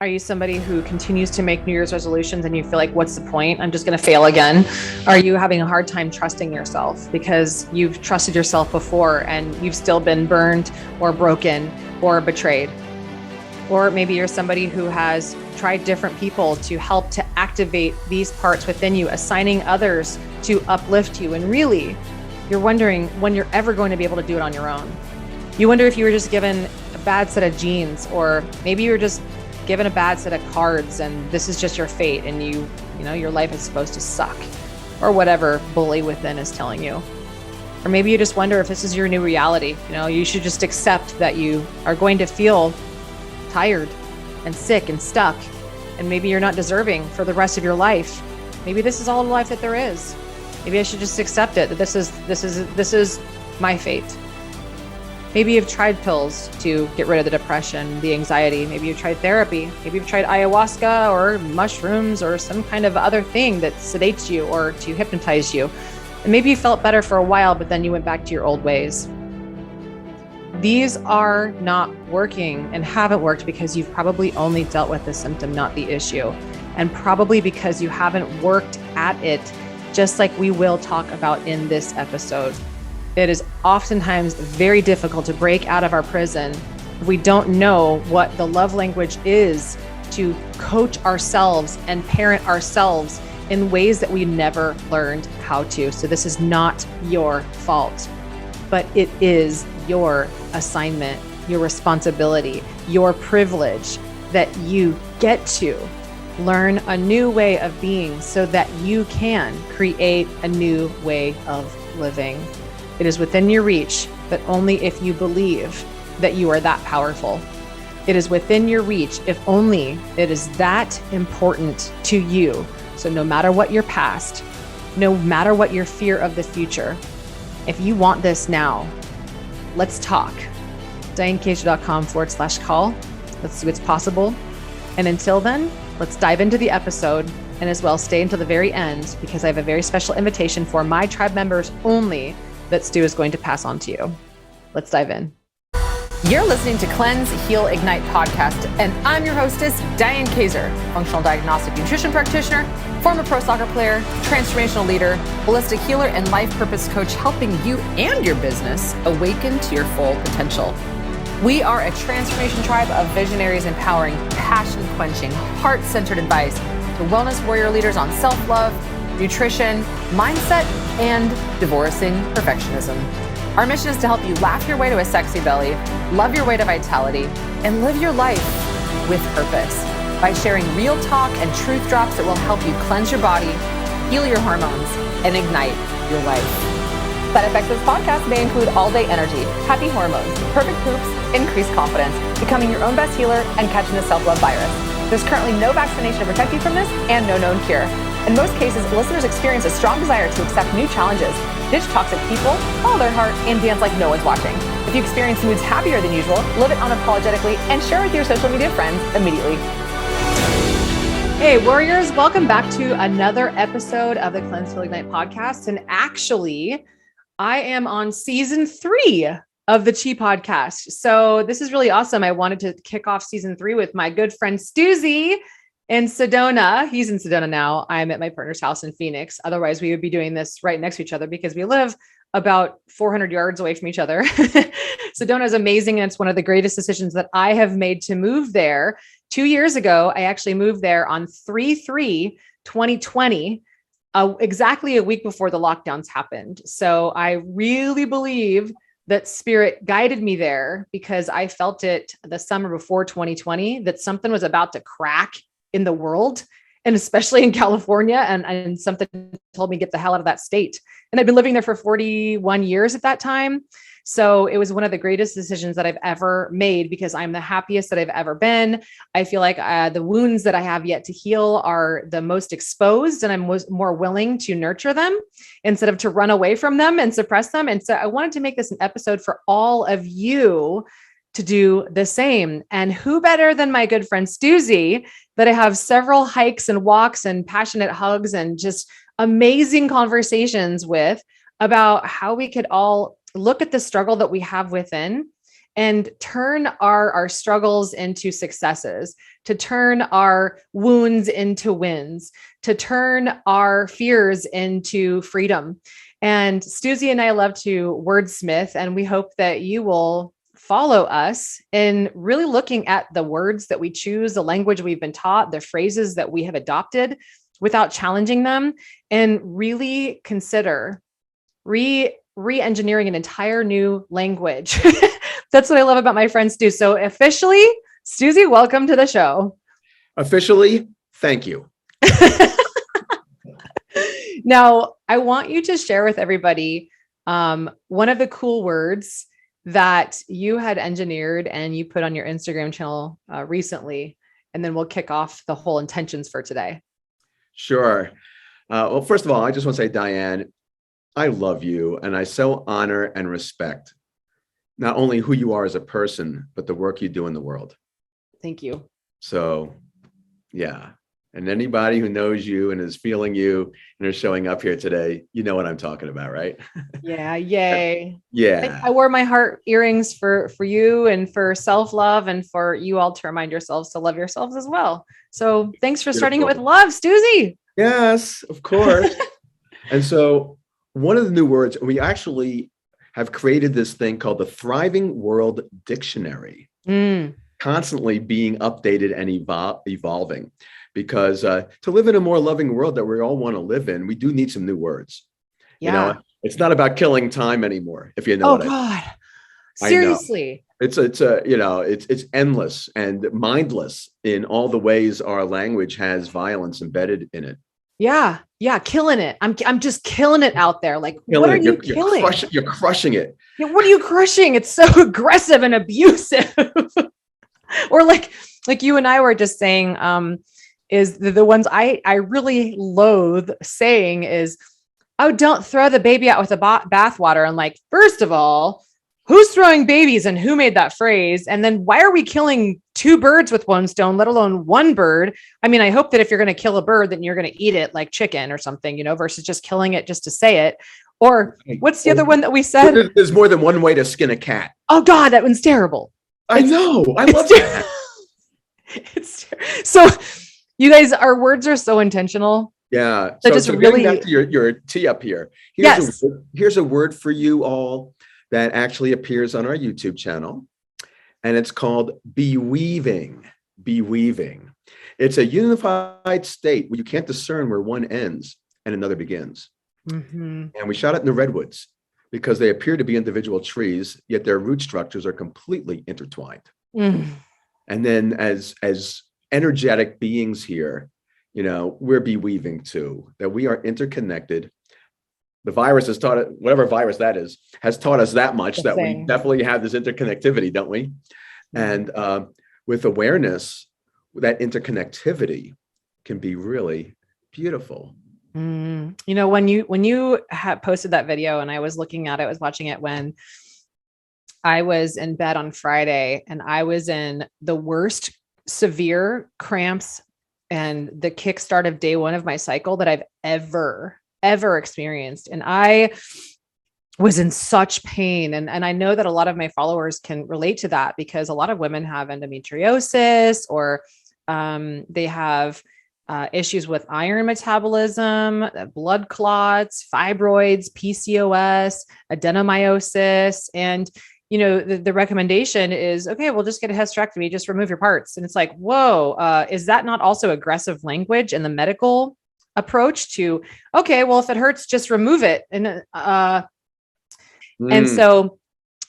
Are you somebody who continues to make New Year's resolutions and you feel like, what's the point? I'm just going to fail again. Are you having a hard time trusting yourself because you've trusted yourself before and you've still been burned or broken or betrayed? Or maybe you're somebody who has tried different people to help to activate these parts within you, assigning others to uplift you. And really, you're wondering when you're ever going to be able to do it on your own. You wonder if you were just given a bad set of genes, or maybe you were just given a bad set of cards and this is just your fate and you know your life is supposed to suck, or whatever bully within is telling you. Or maybe you just wonder if this is your new reality. You should just accept that you are going to feel tired and sick and stuck, and maybe you're not deserving for the rest of your life. Maybe this is all the life that there is. Maybe I should just accept it, that this is my fate. Maybe you've tried pills to get rid of the depression, the anxiety. Maybe you've tried therapy. Maybe you've tried ayahuasca or mushrooms or some kind of other thing that sedates you or to hypnotize you. And maybe you felt better for a while, but then you went back to your old ways. These are not working and haven't worked because you've probably only dealt with the symptom, not the issue. And probably because you haven't worked at it, just like we will talk about in this episode. It is oftentimes very difficult to break out of our prison if we don't know what the love language is to coach ourselves and parent ourselves in ways that we never learned how to. So this is not your fault, but it is your assignment, your responsibility, your privilege that you get to learn a new way of being so that you can create a new way of living. It is within your reach, but only if you believe that you are that powerful. It is within your reach if only it is that important to you. So no matter what your past, no matter what your fear of the future, if you want this now, let's talk. DianeKazer.com/call. Let's see what's possible. And until then, let's dive into the episode, and as well stay until the very end because I have a very special invitation for my tribe members only that Stu is going to pass on to you. Let's dive in. You're listening to Cleanse, Heal, Ignite podcast, and I'm your hostess, Diane Kazer, functional diagnostic nutrition practitioner, former pro soccer player, transformational leader, holistic healer, and life purpose coach, helping you and your business awaken to your full potential. We are a transformation tribe of visionaries empowering passion-quenching, heart-centered advice to wellness warrior leaders on self-love, nutrition, mindset, and divorcing perfectionism. Our mission is to help you laugh your way to a sexy belly, love your way to vitality, and live your life with purpose by sharing real talk and truth drops that will help you cleanse your body, heal your hormones, and ignite your life. Side effects of this podcast may include all-day energy, happy hormones, perfect poops, increased confidence, becoming your own best healer, and catching the self-love virus. There's currently no vaccination to protect you from this and no known cure. In most cases, listeners experience a strong desire to accept new challenges, ditch toxic people, follow their heart, and dance like no one's watching. If you experience moods happier than usual, live it unapologetically and share with your social media friends immediately. Hey, warriors, welcome back to another episode of the Cleanse, Heal, Ignite podcast. And actually, I am on season 3 of the Chi podcast. So this is really awesome. I wanted to kick off season 3 with my good friend Stu Z in Sedona. He's in Sedona now. I'm at my partner's house in Phoenix. Otherwise, we would be doing this right next to each other because we live about 400 yards away from each other. Sedona is amazing. And it's one of the greatest decisions that I have made to move there. 2 years ago, I actually moved there on 3/3/2020, exactly a week before the lockdowns happened. So I really believe that spirit guided me there because I felt it the summer before 2020, that something was about to crack in the world, and especially in California. And something told me, get the hell out of that state. And I've been living there for 41 years at that time. So it was one of the greatest decisions that I've ever made because I'm the happiest that I've ever been. I feel like the wounds that I have yet to heal are the most exposed, and I'm more willing to nurture them instead of to run away from them and suppress them. And so I wanted to make this an episode for all of you to do the same. And who better than my good friend Stu Z, that I have several hikes and walks and passionate hugs and just amazing conversations with about how we could all look at the struggle that we have within and turn our struggles into successes, to turn our wounds into wins, to turn our fears into freedom. And Stuzy and I love to wordsmith, and we hope that you will follow us in really looking at the words that we choose, the language we've been taught, the phrases that we have adopted without challenging them, and really consider re-engineering an entire new language. That's what I love about my friend Stu. So officially, Stuzy, welcome to the show. Officially, thank you. Now, I want you to share with everybody one of the cool words that you had engineered and you put on your Instagram channel recently, and then we'll kick off the whole intentions for today. Sure. Well, first of all, I just want to say, Diane, I love you, and I so honor and respect not only who you are as a person, but the work you do in the world. Thank you. So, yeah. And anybody who knows you and is feeling you and is showing up here today, you know what I'm talking about, right? Yeah. Yay. Yeah. I wore my heart earrings for you and for self-love, and for you all to remind yourselves to love yourselves as well. So thanks for starting it with love, Stuzy. Yes, of course. And so one of the new words, we actually have created this thing called the Thriving World Dictionary, constantly being updated and evolving. Because to live in a more loving world that we all want to live in, we do need some new words. Yeah. You know, it's not about killing time anymore, if you know what I mean. Oh God. Seriously. It's endless and mindless in all the ways our language has violence embedded in it. Yeah. Yeah. Killing it. I'm just killing it out there. Like, what are you killing? You're crushing it. Yeah, what are you crushing? It's so aggressive and abusive. Or like you and I were just saying, is the ones I really loathe saying is, oh, don't throw the baby out with the bathwater. And like, first of all, who's throwing babies and who made that phrase? And then why are we killing two birds with one stone, let alone one bird? I mean, I hope that if you're going to kill a bird, then you're going to eat it like chicken or something, versus just killing it just to say it. Or what's the other one that we said? There's more than one way to skin a cat. Oh God, that one's terrible. I know. I love that. So you guys, our words are so intentional. Yeah. So just really back to your tee up here. Here's a word for you all that actually appears on our YouTube channel, and it's called beweaving. Beweaving. It's a unified state where you can't discern where one ends and another begins. And we shot it in the redwoods because they appear to be individual trees, yet their root structures are completely intertwined. And then as energetic beings here, we're beweaving too, that we are interconnected. The virus has taught it, whatever virus that is, has taught us that much, that we definitely have this interconnectivity, don't we? And with awareness, that interconnectivity can be really beautiful. When you had posted that video and I was looking at it, I was watching it when I was in bed on Friday, and I was in the worst severe cramps and the kickstart of day one of my cycle that I've ever experienced. And I was in such pain. And I know that a lot of my followers can relate to that, because a lot of women have endometriosis, or they have issues with iron metabolism, blood clots, fibroids, PCOS, adenomyosis. And the recommendation is, okay, we'll just get a hysterectomy, just remove your parts. And it's like, whoa, is that not also aggressive language in the medical approach to, okay, well, if it hurts, just remove it. And so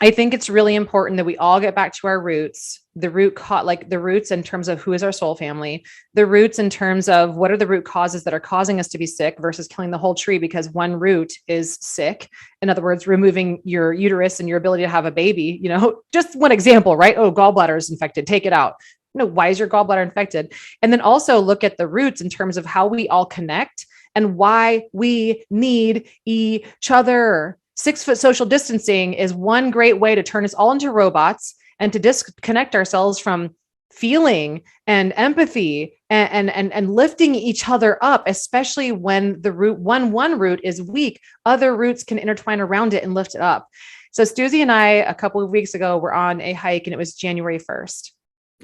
I think it's really important that we all get back to our roots, the roots in terms of who is our soul family, the roots in terms of what are the root causes that are causing us to be sick versus killing the whole tree because one root is sick. In other words, removing your uterus and your ability to have a baby, just one example, right? Oh, gallbladder is infected, take it out. Why is your gallbladder infected? And then also look at the roots in terms of how we all connect and why we need each other. 6-foot social distancing is one great way to turn us all into robots and to disconnect ourselves from feeling and empathy and lifting each other up, especially when the root one root is weak, other roots can intertwine around it and lift it up. So Stuzy and I, a couple of weeks ago, were on a hike, and it was January 1st.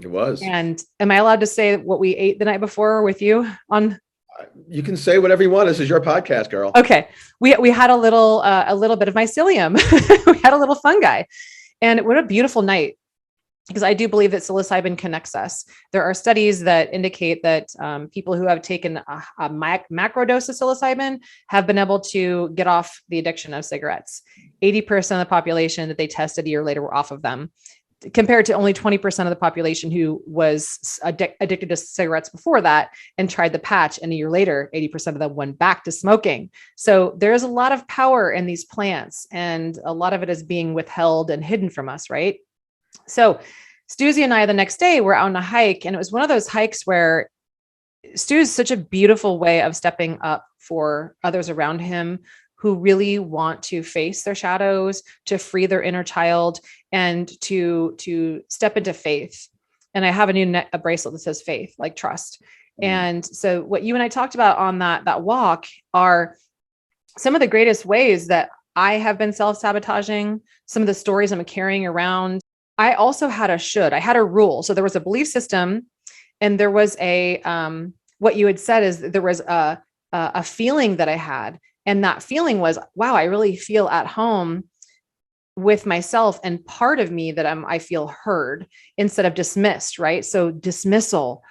It was. And am I allowed to say what we ate the night before with you on? You can say whatever you want. This is your podcast, girl. Okay. We had a little bit of mycelium. We had a little fungi, and what a beautiful night. Because I do believe that psilocybin connects us. There are studies that indicate that people who have taken a macro dose of psilocybin have been able to get off the addiction of cigarettes. 80% of the population that they tested a year later were off of them, compared to only 20% of the population who was addicted to cigarettes before that and tried the patch. And a year later, 80% of them went back to smoking. So there's a lot of power in these plants, and a lot of it is being withheld and hidden from us, right? So Stuzy and I, the next day, were out on a hike, and it was one of those hikes where Stu is such a beautiful way of stepping up for others around him who really want to face their shadows, to free their inner child, and to step into faith. And I have a bracelet that says faith, like trust. And so what you and I talked about on that walk are some of the greatest ways that I have been self-sabotaging, some of the stories I'm carrying around. I also had I had a rule. So there was a belief system, and there was what you had said is there was a feeling that I had. And that feeling was, wow, I really feel at home with myself, and part of me that I feel heard instead of dismissed, right? So dismissal.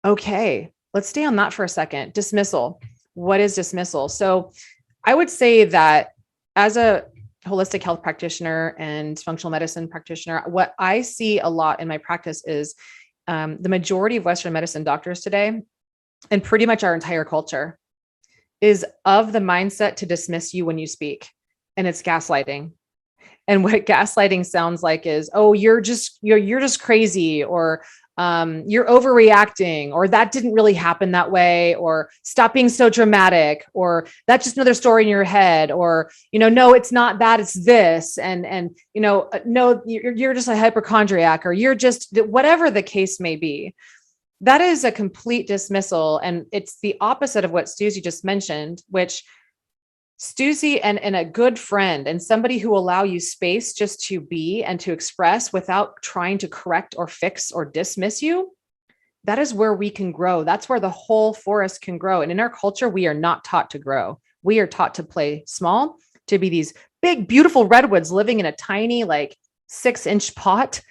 Okay, let's stay on that for a second. Dismissal. What is dismissal? So I would say that as a holistic health practitioner and functional medicine practitioner, what I see a lot in my practice is the majority of Western medicine doctors today, and pretty much our entire culture, is of the mindset to dismiss you when you speak. And it's gaslighting. And what gaslighting sounds like is, oh, you're just crazy, or you're overreacting, or that didn't really happen that way, or stop being so dramatic, or that's just another story in your head, or, no, it's not that, it's this. And, no, you're just a hypochondriac, or you're just whatever the case may be. That is a complete dismissal. And it's the opposite of what Stuzy just mentioned, which Stuzy and a good friend and somebody who allow you space just to be and to express without trying to correct or fix or dismiss you. That is where we can grow. That's where the whole forest can grow. And in our culture, we are not taught to grow. We are taught to play small, to be these big, beautiful redwoods living in a tiny, 6-inch pot.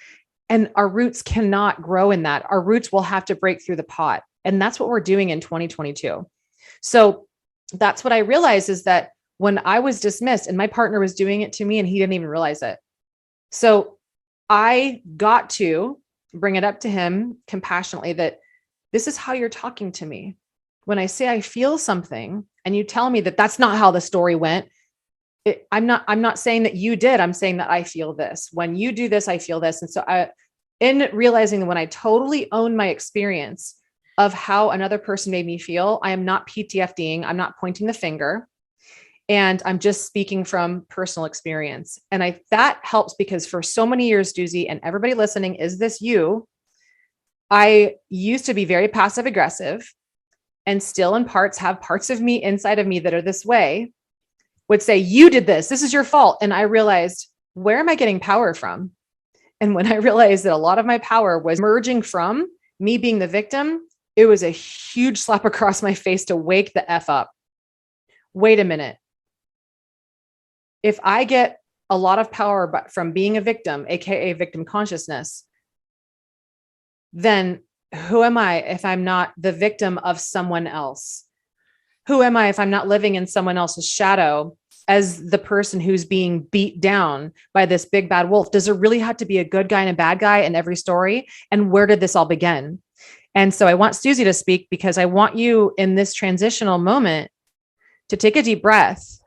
And our roots cannot grow in that. Our roots will have to break through the pot. And that's what we're doing in 2022. So that's what I realized, is that when I was dismissed, and my partner was doing it to me and he didn't even realize it. So I got to bring it up to him compassionately, that this is how you're talking to me. When I say I feel something and you tell me that that's not how the story went, I'm not saying that you did. I'm saying that I feel this. When you do this, I feel this. And so in realizing that when I totally own my experience of how another person made me feel, I am not PTSDing. I'm not pointing the finger. And I'm just speaking from personal experience. And that helps, because for so many years, Stuzy, and everybody listening, is this you? I used to be very passive aggressive, and still in parts have parts of me inside of me that are this way, would say, you did this, this is your fault. And I realized, where am I getting power from? And when I realized that a lot of my power was emerging from me being the victim, it was a huge slap across my face to wake the F up. Wait a minute. If I get a lot of power from being a victim, AKA victim consciousness, then who am I if I'm not the victim of someone else? Who am I if I'm not living in someone else's shadow as the person who's being beat down by this big bad wolf? Does there really have to be a good guy and a bad guy in every story? And where did this all begin? And so I want Stuzy to speak, because I want you in this transitional moment to take a deep breath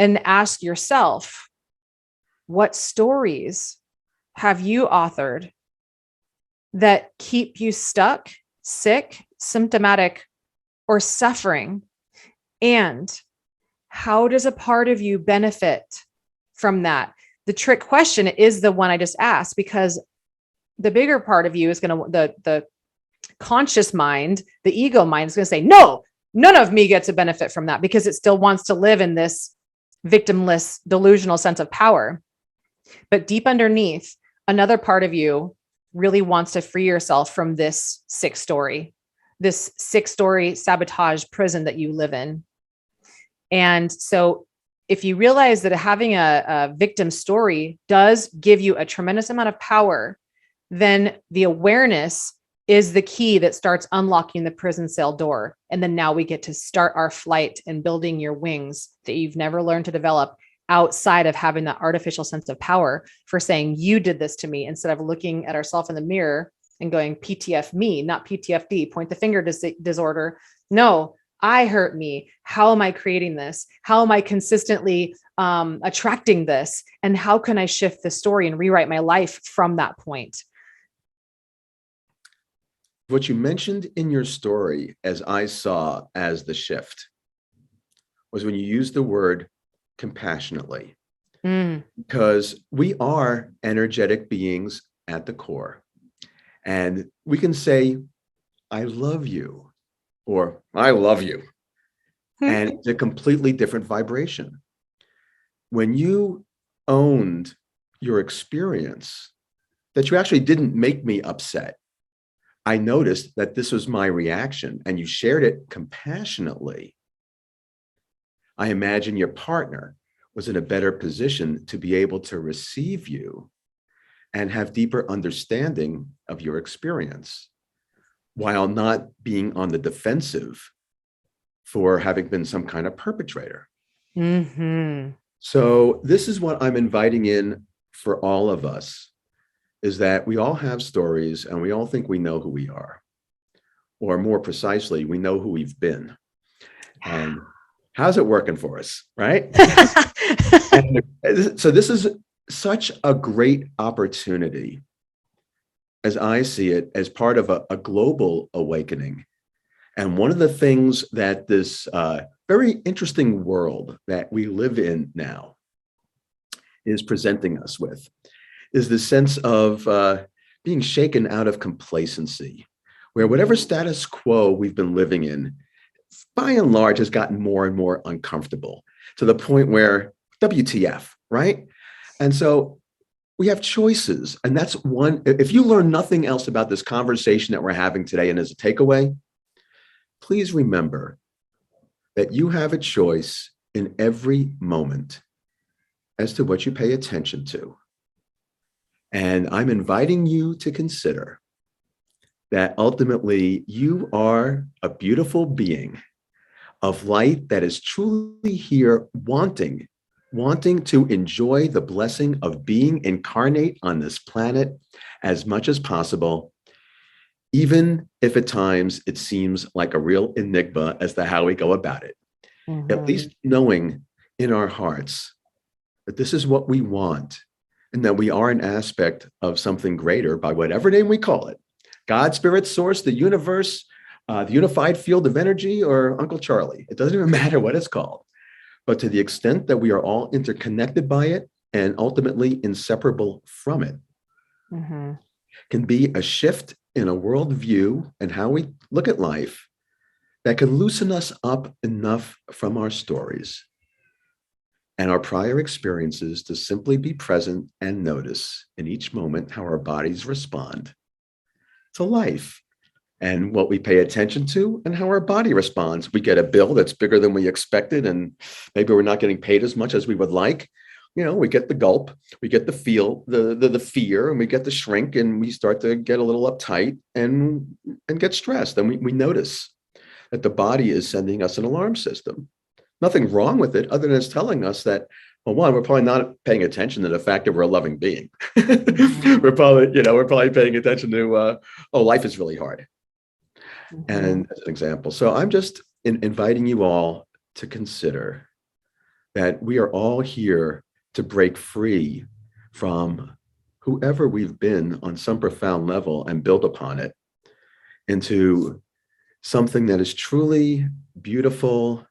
and ask yourself, what stories have you authored that keep you stuck, sick, symptomatic, or suffering? And how does a part of you benefit from that? The trick question is the one I just asked, because the bigger part of you is going to, the conscious mind, the ego mind, is going to say, no, none of me gets a benefit from that, because it still wants to live in this victimless, delusional sense of power. But deep underneath, another part of you really wants to free yourself from this sick story sabotage prison that you live in. And so if you realize that having a victim story does give you a tremendous amount of power, then the awareness is the key that starts unlocking the prison cell door. And then now we get to start our flight and building your wings that you've never learned to develop outside of having that artificial sense of power for saying, you did this to me, instead of looking at ourselves in the mirror and going, PTF me, not PTFD, point the finger disorder. No, I hurt me. How am I creating this? How am I consistently attracting this? And how can I shift the story and rewrite my life from that point? What you mentioned in your story, as I saw as the shift, was when you used the word compassionately, because we are energetic beings at the core. And we can say, I love you, or I love you. And it's a completely different vibration. When you owned your experience, that you actually didn't make me upset, I noticed that this was my reaction, and you shared it compassionately. I imagine your partner was in a better position to be able to receive you and have deeper understanding of your experience, while not being on the defensive for having been some kind of perpetrator. So this is what I'm inviting in for all of us, is that we all have stories and we all think we know who we are, or more precisely, we know who we've been. And how's it working for us, right? So this is such a great opportunity, as I see it, as part of a global awakening. And one of the things that this very interesting world that we live in now is presenting us with is the sense of being shaken out of complacency, where whatever status quo we've been living in, by and large, has gotten more and more uncomfortable, to the point where WTF, right? And so we have choices. And that's one, if you learn nothing else about this conversation that we're having today, and as a takeaway, please remember that you have a choice in every moment as to what you pay attention to. And I'm inviting you to consider that ultimately you are a beautiful being of light that is truly here wanting to enjoy the blessing of being incarnate on this planet as much as possible, even if at times it seems like a real enigma as to how we go about it. At least knowing in our hearts that this is what we want, and that we are an aspect of something greater, by whatever name we call it: God, Spirit, Source, the universe, the unified field of energy, or Uncle Charlie. It doesn't even matter what it's called. But to the extent that we are all interconnected by it and ultimately inseparable from it, can be a shift in a worldview and how we look at life that can loosen us up enough from our stories and our prior experiences to simply be present and notice in each moment how our bodies respond to life and what we pay attention to and how our body responds. We get a bill that's bigger than we expected, and maybe we're not getting paid as much as we would like. You know, we get the gulp, we get the fear, and we get the shrink, and we start to get a little uptight and get stressed. And we notice that the body is sending us an alarm system. Nothing wrong with it, other than it's telling us that, well, one, we're probably not paying attention to the fact that we're a loving being. we're probably paying attention to, life is really hard. And as an example, so I'm just inviting you all to consider that we are all here to break free from whoever we've been on some profound level and build upon it into something that is truly beautiful,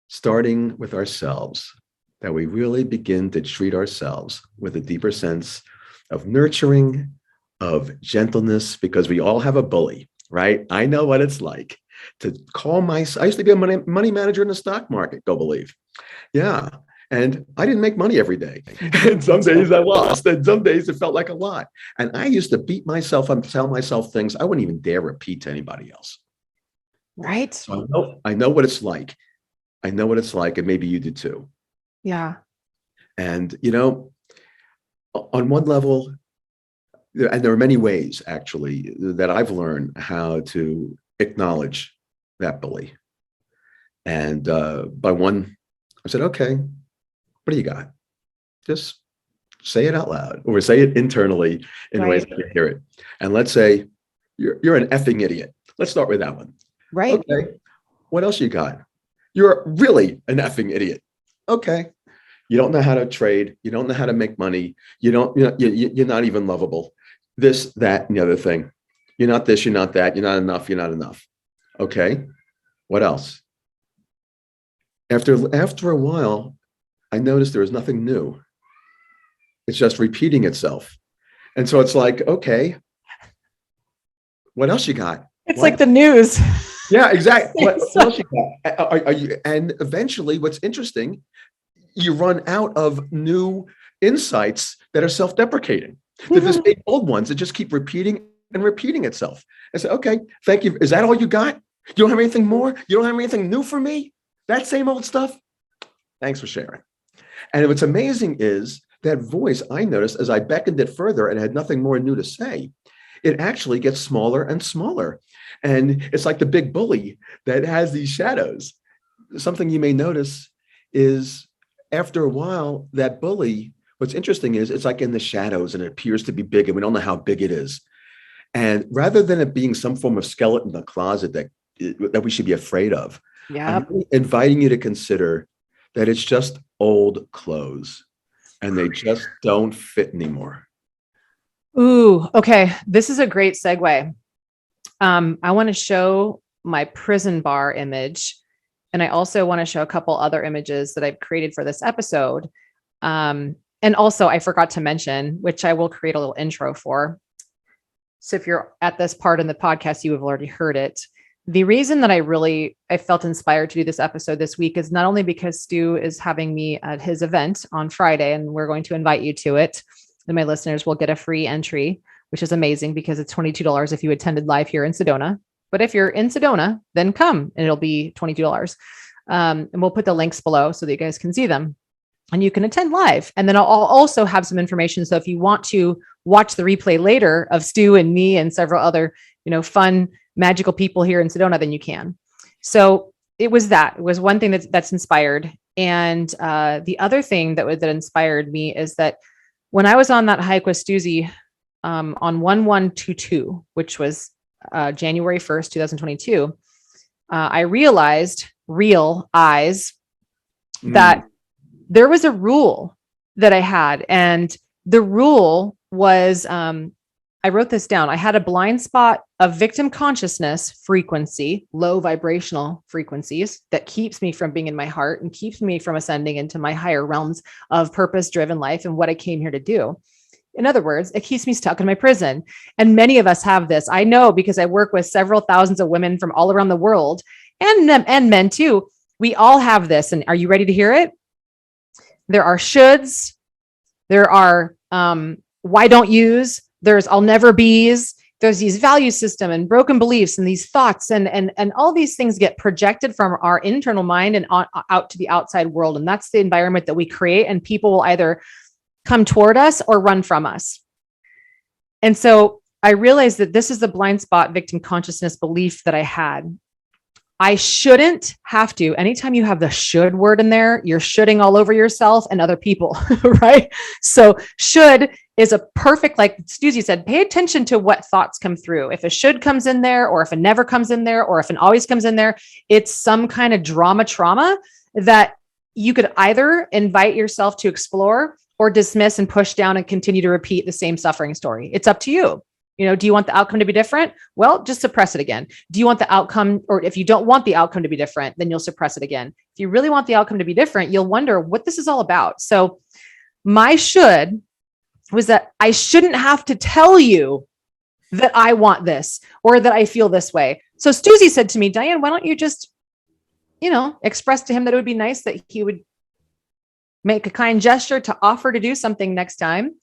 starting with ourselves, that we really begin to treat ourselves with a deeper sense of nurturing, of gentleness, because we all have a bully, right? I know what it's like to call I used to be a money manager in the stock market, go believe. Yeah. And I didn't make money every day. And some days I lost, and some days it felt like a lot. And I used to beat myself up, tell myself things I wouldn't even dare repeat to anybody else. Right. So I know what it's like. I know what it's like, and maybe you do too. Yeah. And, on one level, and there are many ways actually that I've learned how to acknowledge that bully. And by one, I said, okay, what do you got? Just say it out loud or say it internally in ways that you hear it. And let's say you're an effing idiot. Let's start with that one. Right. Okay. What else you got? You're really an effing idiot. Okay. You don't know how to trade. You don't know how to make money. You're not even lovable. This, that, and the other thing. You're not this, you're not that. You're not enough. You're not enough. Okay. What else? After a while, I noticed there was nothing new. It's just repeating itself. And so it's like, okay, what else you got? It's like the news. Yeah, exactly. What else you got? Are you? And eventually, what's interesting, you run out of new insights that are self-deprecating. That there's big old ones that just keep repeating and repeating itself. I say, okay, thank you. Is that all you got? You don't have anything more? You don't have anything new for me? That same old stuff? Thanks for sharing. And what's amazing is that voice, I noticed as I beckoned it further and had nothing more new to say, it actually gets smaller and smaller. And it's like the big bully that has these shadows. Something you may notice is after a while, that bully, what's interesting is it's like in the shadows and it appears to be big and we don't know how big it is. And rather than it being some form of skeleton in the closet that we should be afraid of, I'm really inviting you to consider that it's just old clothes and they just don't fit anymore. Ooh, okay. This is a great segue. I want to show my prison bar image. And I also want to show a couple other images that I've created for this episode. And also I forgot to mention, which I will create a little intro for. So if you're at this part in the podcast, you have already heard it. The reason that I felt inspired to do this episode this week is not only because Stu is having me at his event on Friday, and we're going to invite you to it. And my listeners will get a free entry, which is amazing because it's $22 if you attended live here in Sedona. But if you're in Sedona, then come and it'll be $22. And we'll put the links below so that you guys can see them and you can attend live. And then I'll also have some information. So if you want to watch the replay later of Stu and me and several other, fun, magical people here in Sedona, then you can. So it was one thing that's inspired. And the other thing that inspired me is that when I was on that hike with Stuzy on 1122, which was January 1st, 2022, I realized that there was a rule that I had. And the rule was, I wrote this down. I had a blind spot of victim consciousness frequency, low vibrational frequencies that keeps me from being in my heart and keeps me from ascending into my higher realms of purpose-driven life and what I came here to do. In other words, it keeps me stuck in my prison. And many of us have this. I know because I work with several thousands of women from all around the world and men too. We all have this. And are you ready to hear it? There are shoulds. There are why don't yous. There's I'll never be's. There's these value system and broken beliefs and these thoughts and all these things get projected from our internal mind and out to the outside world. And that's the environment that we create. And people will either come toward us or run from us. And so I realized that this is the blind spot victim consciousness belief that I had. I shouldn't have to. Anytime you have the should word in there, you're shoulding all over yourself and other people, right? So should is a perfect, like Stuzy said, pay attention to what thoughts come through. If a should comes in there, or if a never comes in there, or if an always comes in there, it's some kind of trauma that you could either invite yourself to explore or dismiss and push down and continue to repeat the same suffering story. It's up to you. Do you want the outcome to be different? Well, just suppress it again. Do you want the outcome, or if you don't want the outcome to be different, then you'll suppress it again. If you really want the outcome to be different, you'll wonder what this is all about. So my should was that I shouldn't have to tell you that I want this or that I feel this way. So Stuzy said to me, Diane, why don't you just, express to him that it would be nice that he would make a kind gesture to offer to do something next time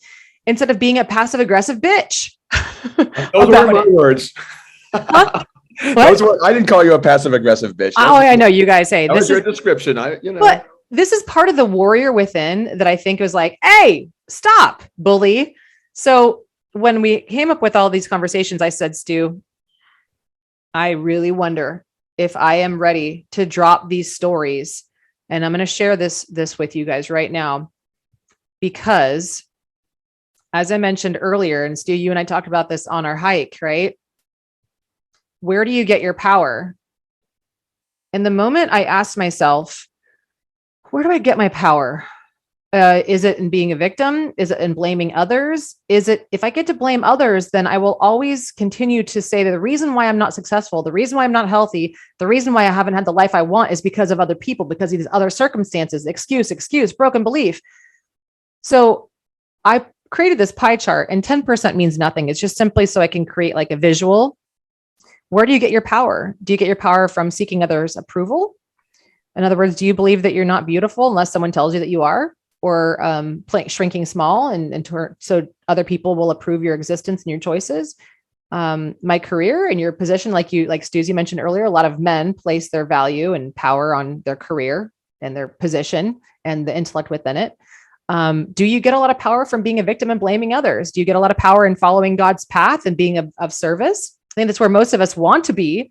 instead of being a passive aggressive bitch. Those were my words. Huh? I didn't call you a passive aggressive bitch. I know you guys say that was your description. But this is part of the warrior within that I think was like, hey, stop, bully. So when we came up with all these conversations, I said, Stu, I really wonder if I am ready to drop these stories. And I'm going to share this with you guys right now, because as I mentioned earlier, and Stu, you and I talked about this on our hike, right? Where do you get your power? And the moment I asked myself, where do I get my power? Is it in being a victim? Is it in blaming others? Is it, if I get to blame others, then I will always continue to say that the reason why I'm not successful, the reason why I'm not healthy, the reason why I haven't had the life I want is because of other people, because of these other circumstances, excuse, broken belief. So I created this pie chart, and 10% means nothing. It's just simply so I can create like a visual. Where do you get your power? Do you get your power from seeking others' approval? In other words, do you believe that you're not beautiful unless someone tells you that you are? Or shrinking small so other people will approve your existence and your choices? My career and your position, like Stu mentioned earlier, a lot of men place their value and power on their career and their position and the intellect within it. Do you get a lot of power from being a victim and blaming others? Do you get a lot of power in following God's path and being of service? I think that's where most of us want to be.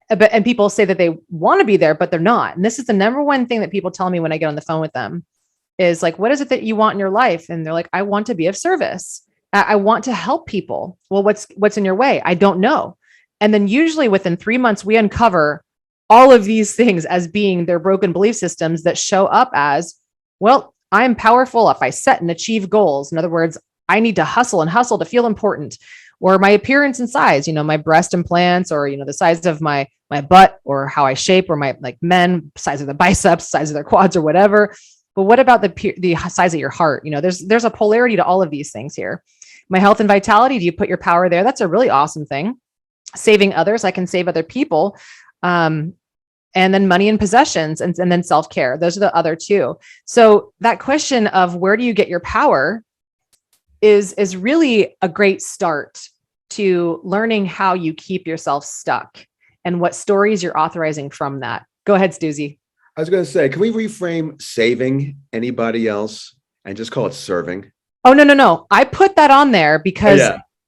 And people say that they want to be there, but they're not. And this is the number one thing that people tell me when I get on the phone with them is like, what is it that you want in your life? And they're like, I want to be of service. I want to help people. Well, what's in your way? I don't know. And then usually within 3 months, we uncover all of these things as being their broken belief systems that show up as, well, I'm powerful if I set and achieve goals. In other words, I need to hustle to feel important. Or my appearance and size, my breast implants, or, the size of my butt, or how I shape, or my men, size of the biceps, size of their quads, or whatever. But what about the size of your heart? There's a polarity to all of these things here. My health and vitality, do you put your power there? That's a really awesome thing. Saving others, I can save other people. And then money and possessions, and then self-care. Those are the other two. So that question of where do you get your power is really a great start to learning how you keep yourself stuck and what stories you're authorizing from that. Go ahead, Stuzy. I was going to say, can we reframe saving anybody else and just call it serving? Oh, no. I put that on there because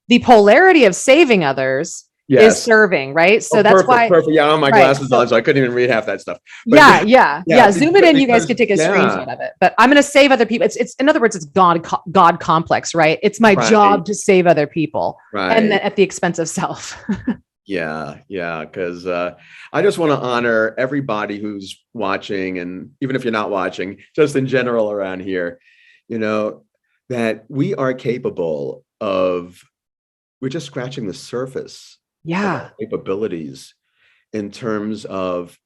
the polarity of saving others is serving, right? So that's perfect, perfect. Yeah, I don't have my glasses on, so I couldn't even read half that stuff. But yeah. Zoom it in. You guys could take a screenshot of it. But I'm going to save other people. It's in other words, it's God complex, right? It's my job to save other people, and then at the expense of self. Yeah. Because I just want to honor everybody who's watching, and even if you're not watching, just in general around here, that we are capable of. We're just scratching the surface. Capabilities in terms of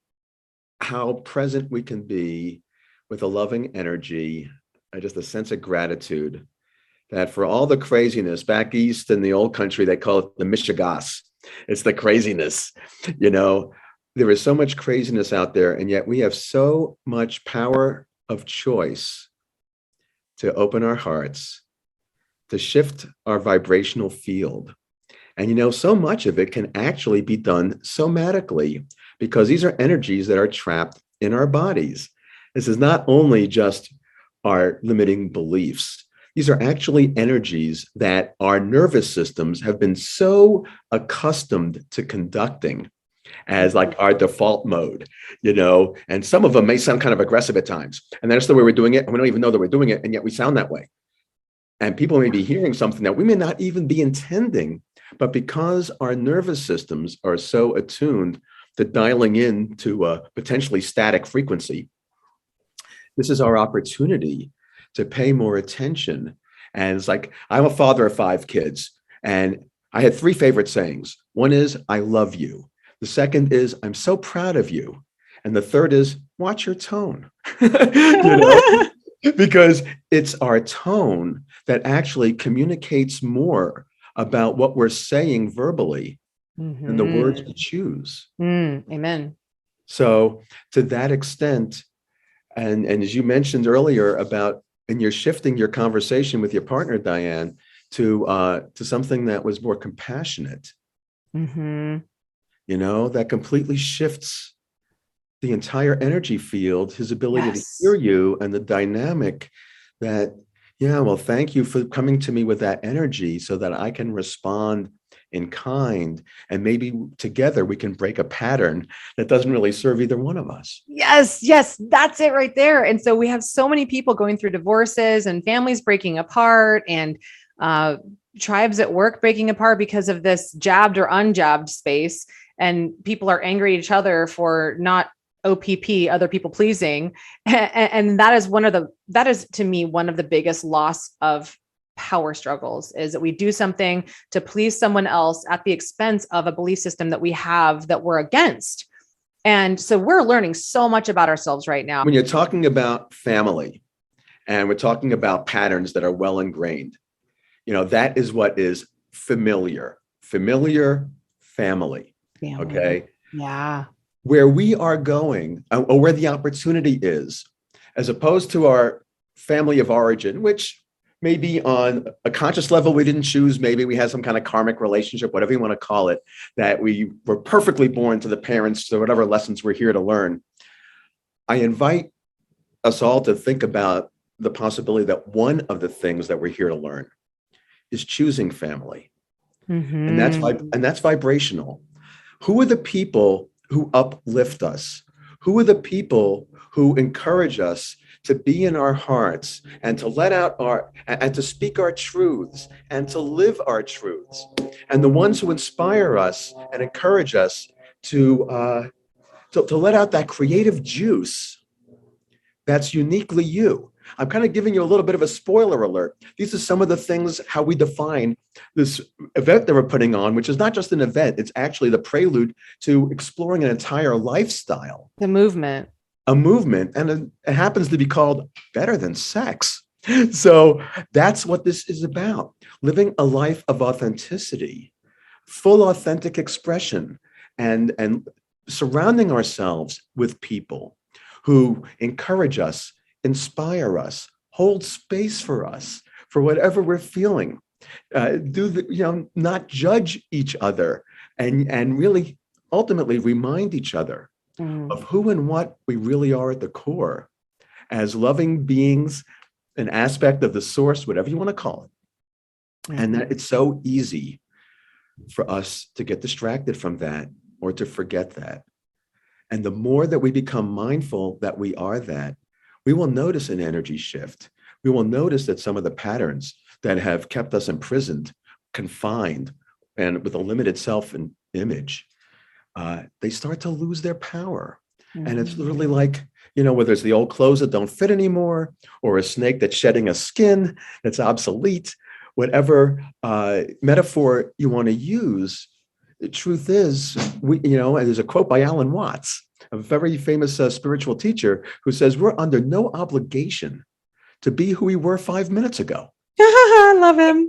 how present we can be with a loving energy, just a sense of gratitude that for all the craziness back east in the old country, they call it the Michigas. It's the craziness, there is so much craziness out there. And yet we have so much power of choice to open our hearts, to shift our vibrational field. And so much of it can actually be done somatically, because these are energies that are trapped in our bodies. This is not only just our limiting beliefs. These are actually energies that our nervous systems have been so accustomed to conducting as like our default mode, and some of them may sound kind of aggressive at times. And that's the way we're doing it. And we don't even know that we're doing it. And yet we sound that way. And people may be hearing something that we may not even be intending. But because our nervous systems are so attuned to dialing in to a potentially static frequency, this is our opportunity to pay more attention. And it's like, I'm a father of 5 kids, and I had 3 favorite sayings. One is, I love you. The second is, I'm so proud of you. And the third is, watch your tone. Because it's our tone that actually communicates more about what we're saying verbally than the words we choose. Amen. So to that extent, And as you mentioned earlier about, and you're shifting your conversation with your partner, Diane, to something that was more compassionate. Mm-hmm. You know, that completely shifts the entire energy field, his ability to hear you, and the dynamic that, yeah, well, thank you for coming to me with that energy so that I can respond in kind. And maybe together we can break a pattern that doesn't really serve either one of us. Yes, yes, that's it right there. And so we have so many people going through divorces and families breaking apart and tribes at work breaking apart because of this jabbed or unjabbed space. And people are angry at each other for not OPP, other people pleasing. And that is to me, one of the biggest loss of power struggles, is that we do something to please someone else at the expense of a belief system that we have that we're against. And so we're learning so much about ourselves right now. When you're talking about family and we're talking about patterns that are well ingrained, you know, that is what is familiar family. Okay. Yeah. Where we are going, or where the opportunity is, as opposed to our family of origin, which maybe on a conscious level we didn't choose, maybe we had some kind of karmic relationship, whatever you want to call it, that we were perfectly born to the parents, to whatever lessons we're here to learn. I invite us all to think about the possibility that one of the things that we're here to learn is choosing family. Mm-hmm. And that's vibrational. Who are the people who uplift us? Who are the people who encourage us to be in our hearts and to let out and to speak our truths and to live our truths? And the ones who inspire us and encourage us to let out that creative juice that's uniquely you. I'm kind of giving you a little bit of a spoiler alert. These are some of the things, how we define this event that we're putting on, which is not just an event, it's actually the prelude to exploring an entire lifestyle. The movement. A movement, and it happens to be called Better Than Sex. So that's what this is about, living a life of authenticity, full authentic expression, and surrounding ourselves with people who encourage us, inspire us, hold space for us, for whatever we're feeling, not judge each other, and really ultimately remind each other of who and what we really are at the core as loving beings, an aspect of the source, whatever you want to call it. And that it's so easy for us to get distracted from that or to forget that. And the more that we become mindful that we are that, we will notice an energy shift. We will notice that some of the patterns that have kept us imprisoned, confined, and with a limited self and image, they start to lose their power. And it's literally like, whether it's the old clothes that don't fit anymore, or a snake that's shedding a skin that's obsolete, whatever metaphor you want to use, the truth is, and there's a quote by Alan Watts, a very famous spiritual teacher, who says, we're under no obligation to be who we were 5 minutes ago. I love him.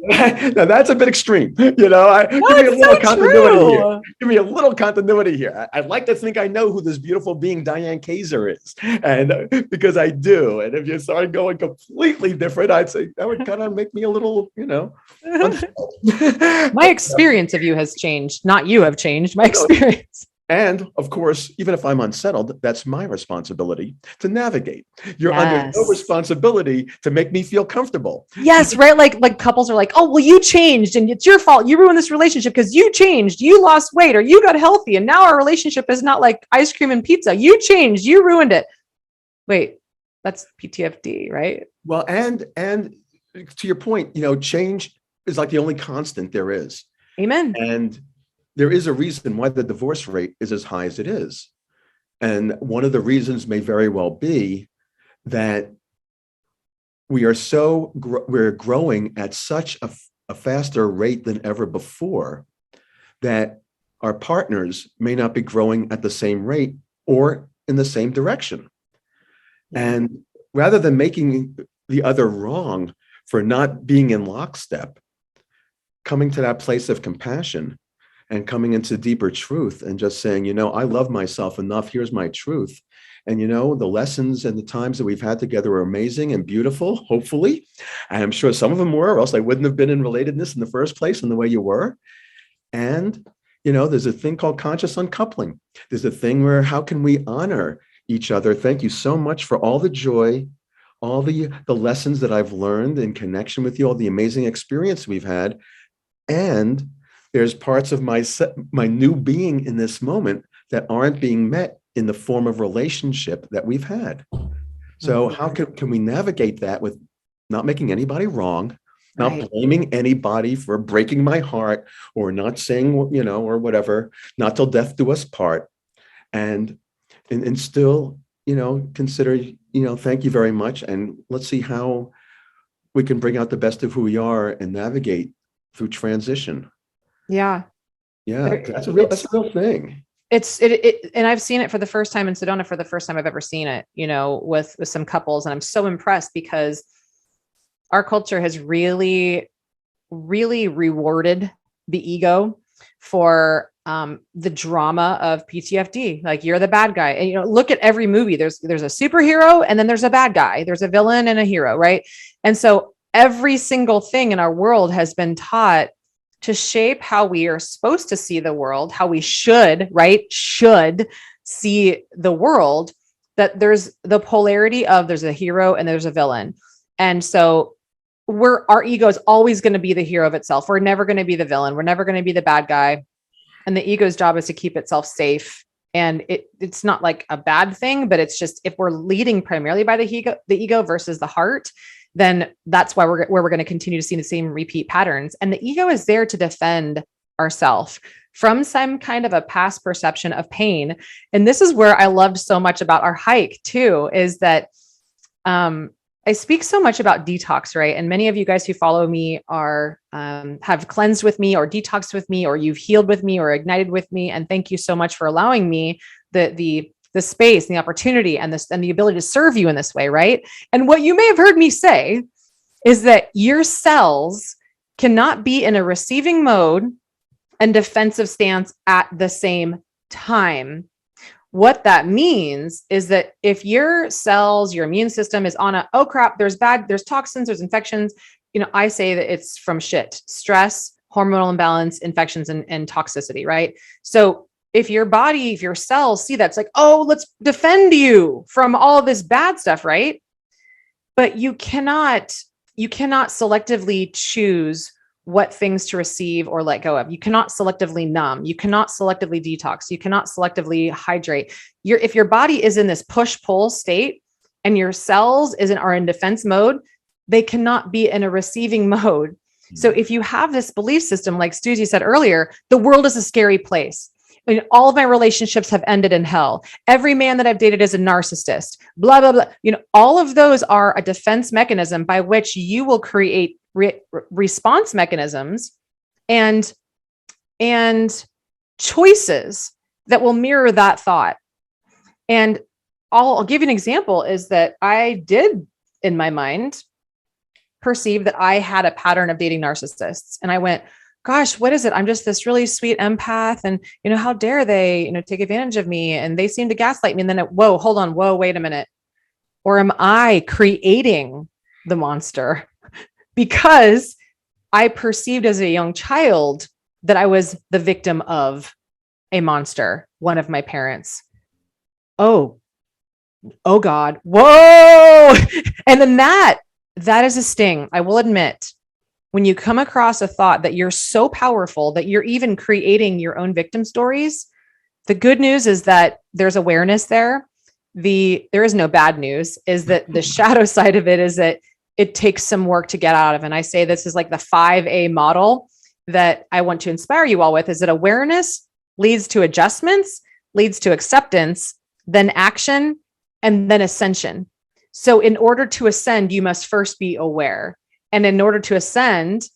Now that's a bit extreme, give me a little continuity here. Give me a little continuity here. I'd like to think I know who this beautiful being Diane Kazer is, and because I do. And if you started going completely different, I'd say that would kind of make me a little, My experience of you has changed. Not you have changed. My experience. And of course, even if I'm unsettled, that's my responsibility to navigate. You're under no responsibility to make me feel comfortable. Yes, right. Like couples are like, oh, well, you changed and it's your fault. You ruined this relationship because you changed, you lost weight, or you got healthy. And now our relationship is not like ice cream and pizza. You changed, you ruined it. Wait, that's PTFD, right? Well, and to your point, change is like the only constant there is. Amen. And there is a reason why the divorce rate is as high as it is. And one of the reasons may very well be that we're growing at such a faster rate than ever before, that our partners may not be growing at the same rate or in the same direction. And rather than making the other wrong for not being in lockstep, coming to that place of compassion and coming into deeper truth and just saying, I love myself enough. Here's my truth. And, the lessons and the times that we've had together are amazing and beautiful, hopefully. And I'm sure some of them were, or else I wouldn't have been in relatedness in the first place in the way you were. And, there's a thing called conscious uncoupling. There's a thing where how can we honor each other? Thank you so much for all the joy, all the lessons that I've learned in connection with you, all the amazing experience we've had. And there's parts of my new being in this moment that aren't being met in the form of relationship that we've had. So how can we navigate that with not making anybody wrong, not blaming anybody for breaking my heart or not saying, or whatever, not till death do us part. And still, consider, thank you very much. And let's see how we can bring out the best of who we are and navigate through transition. Yeah. Yeah. That's a real thing. And I've seen it for the first time in Sedona, for the first time I've ever seen it, with some couples. And I'm so impressed because our culture has really, really rewarded the ego for the drama of PTSD. Like, you're the bad guy. And, look at every movie. There's a superhero, and then there's a bad guy. There's a villain and a hero. Right. And so every single thing in our world has been taught to shape how we are supposed to see the world, how we should see the world, that there's the polarity of there's a hero and there's a villain. And so our ego is always going to be the hero of itself. We're never going to be the villain. We're never going to be the bad guy. And the ego's job is to keep itself safe. And it's not like a bad thing, but it's just, if we're leading primarily by the ego versus the heart, then that's why we're going to continue to see the same repeat patterns. And the ego is there to defend ourselves from some kind of a past perception of pain. And this is where I loved so much about our hike too, is that I speak so much about detox, right? And many of you guys who follow me are have cleansed with me or detoxed with me, or you've healed with me or ignited with me. And thank you so much for allowing me the space and the opportunity and the ability to serve you in this way, right? And what you may have heard me say is that your cells cannot be in a receiving mode and defensive stance at the same time. What that means is that if your cells, your immune system is on oh crap, there's toxins, there's infections, I say that it's from stress, hormonal imbalance, infections, and toxicity, right? So if your cells see that, it's like, oh, let's defend you from all this bad stuff, right? But you cannot selectively choose what things to receive or let go of. You cannot selectively numb. You cannot selectively detox. You cannot selectively hydrate. If your body is in this push-pull state and your cells are in defense mode, they cannot be in a receiving mode. So if you have this belief system, like Stu said earlier, the world is a scary place. I mean, all of my relationships have ended in hell. Every man that I've dated is a narcissist, blah, blah, blah. All of those are a defense mechanism by which you will create response mechanisms and choices that will mirror that thought. And I'll give you an example is that I did in my mind perceive that I had a pattern of dating narcissists. And I went, gosh, what is it? I'm just this really sweet empath. And, how dare they, take advantage of me? And they seem to gaslight me. And then, wait a minute. Or am I creating the monster? Because I perceived as a young child that I was the victim of a monster, one of my parents. Oh God. Whoa. And then that is a sting. I will admit, when you come across a thought that you're so powerful that you're even creating your own victim stories, the good news is that there's awareness there. There is no bad news, is that the shadow side of it is that it takes some work to get out of. And I say this is like the 5A model that I want to inspire you all with, is that awareness leads to adjustments, leads to acceptance, then action, and then ascension. So in order to ascend, you must first be aware. And in order to ascend,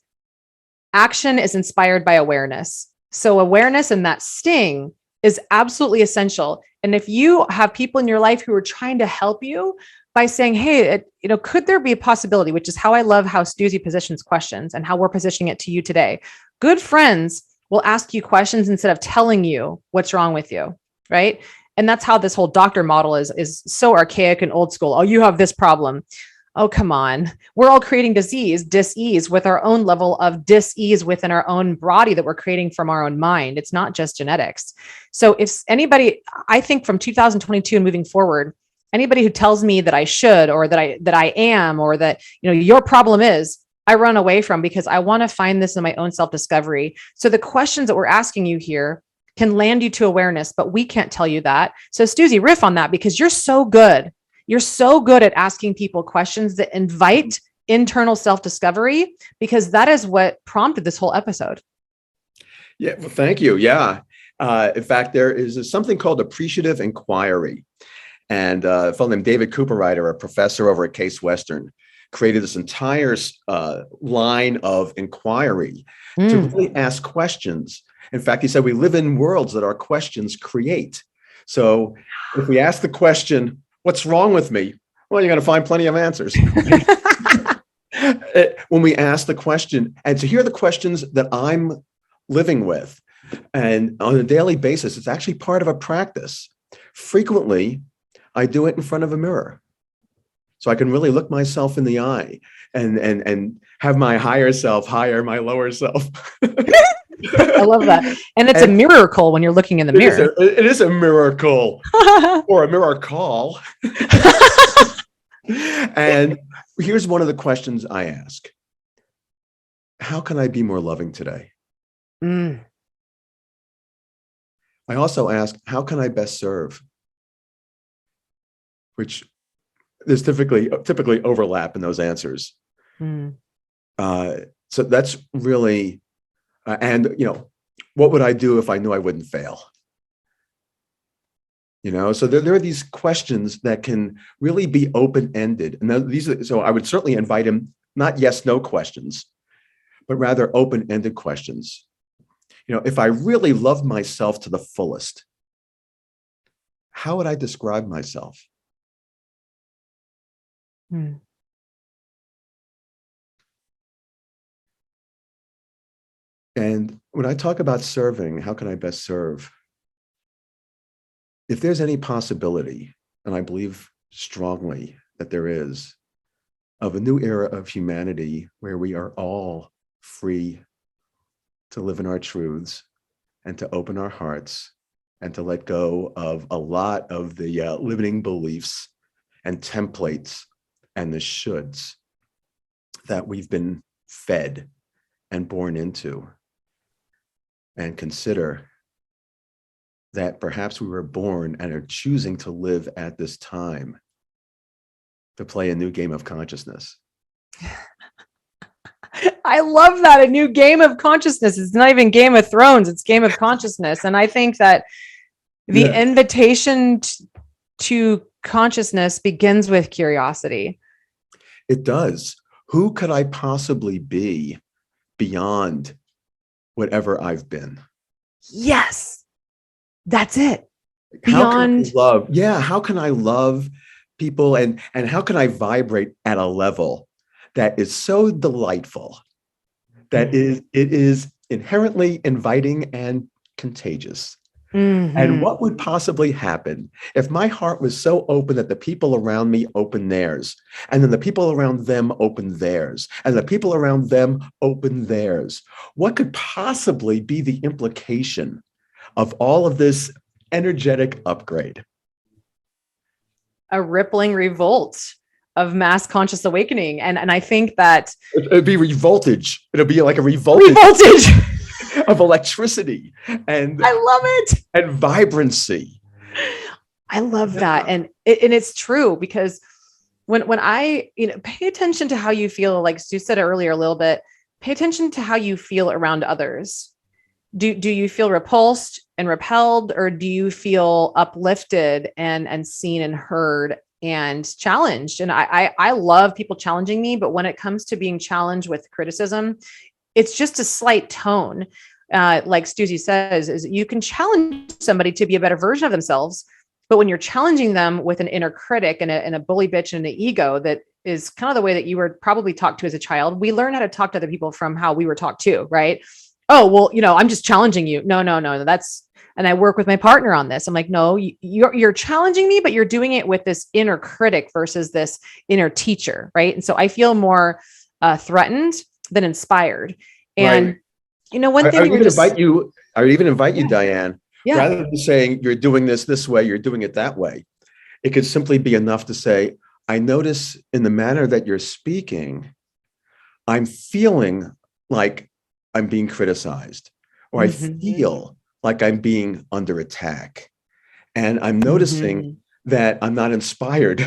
action is inspired by awareness. So awareness and that sting is absolutely essential. And if you have people in your life who are trying to help you by saying, hey, could there be a possibility, which is how I love how Stu positions questions and how we're positioning it to you today. Good friends will ask you questions instead of telling you what's wrong with you, right? And that's how this whole doctor model is so archaic and old school. Oh, you have this problem. Oh, come on. We're all creating dis-ease with our own level of dis-ease within our own body that we're creating from our own mind. It's not just genetics. So if anybody, I think from 2022 and moving forward, anybody who tells me that I should, or that I am, or that, your problem is, I run away from, because I want to find this in my own self-discovery. So the questions that we're asking you here can land you to awareness, but we can't tell you that. So Stuzy, riff on that, because you're so good. You're so good at asking people questions that invite internal self-discovery, because that is what prompted this whole episode. Yeah, well, thank you. Yeah. In fact, there is something called appreciative inquiry. And a fellow named David Cooperrider, a professor over at Case Western, created this entire line of inquiry to really ask questions. In fact, he said we live in worlds that our questions create. So if we ask the question, what's wrong with me? Well, you're going to find plenty of answers. When we ask the question, and to hear the questions that I'm living with, and on a daily basis, it's actually part of a practice. Frequently, I do it in front of a mirror, so I can really look myself in the eye and have my higher self hire my lower self. I love that. And it's a miracle when you're looking in the mirror. It is a miracle or a miracle. And here's one of the questions I ask. How can I be more loving today? I also ask, how can I best serve? Which there's typically overlap in those answers. So that's really, and what would I do if I knew I wouldn't fail? So there are these questions that can really be open-ended. And so I would certainly invite him, not yes, no questions, but rather open-ended questions. If I really loved myself to the fullest, how would I describe myself? And when I talk about serving, how can I best serve? If there's any possibility, and I believe strongly that there is, of a new era of humanity where we are all free to live in our truths and to open our hearts and to let go of a lot of the limiting beliefs and templates and the shoulds that we've been fed and born into, and consider that perhaps we were born and are choosing to live at this time to play a new game of consciousness. I love that. A new game of consciousness. It's not even Game of Thrones, it's Game of Consciousness. And I think that the invitation to consciousness begins with curiosity. It does. Who could I possibly be beyond whatever I've been? Yes, that's it. Beyond love. Yeah. How can I love people, and how can I vibrate at a level that is so delightful that it is inherently inviting and contagious? And what would possibly happen if my heart was so open that the people around me open theirs, and then the people around them open theirs, and the people around them open theirs? What could possibly be the implication of all of this energetic upgrade? A rippling revolt of mass conscious awakening. And I think that it'd be revoltage. It'll be like a revoltage of electricity, and I love it, and vibrancy. I love that. And it's true, because when I pay attention to how you feel, like Stu said earlier a little bit, pay attention to how you feel around others. Do you feel repulsed and repelled, or do you feel uplifted and seen and heard and challenged? And I love people challenging me, but when it comes to being challenged with criticism, it's just a slight tone. Like Stuzy says, is you can challenge somebody to be a better version of themselves, but when you're challenging them with an inner critic and a bully bitch and an ego, that is kind of the way that you were probably talked to as a child. We learn how to talk to other people from how we were talked to, right? Oh, well, I'm just challenging you. No. And I work with my partner on this. I'm like, no, you're challenging me, but you're doing it with this inner critic versus this inner teacher. Right. And so I feel more threatened than inspired. And, Right. One thing I would even invite you, yeah, Diane, yeah. rather than saying you're doing this way, you're doing it that way. It could simply be enough to say, I notice in the manner that you're speaking, I'm feeling like I'm being criticized, or I feel like I'm being under attack. And I'm noticing that I'm not inspired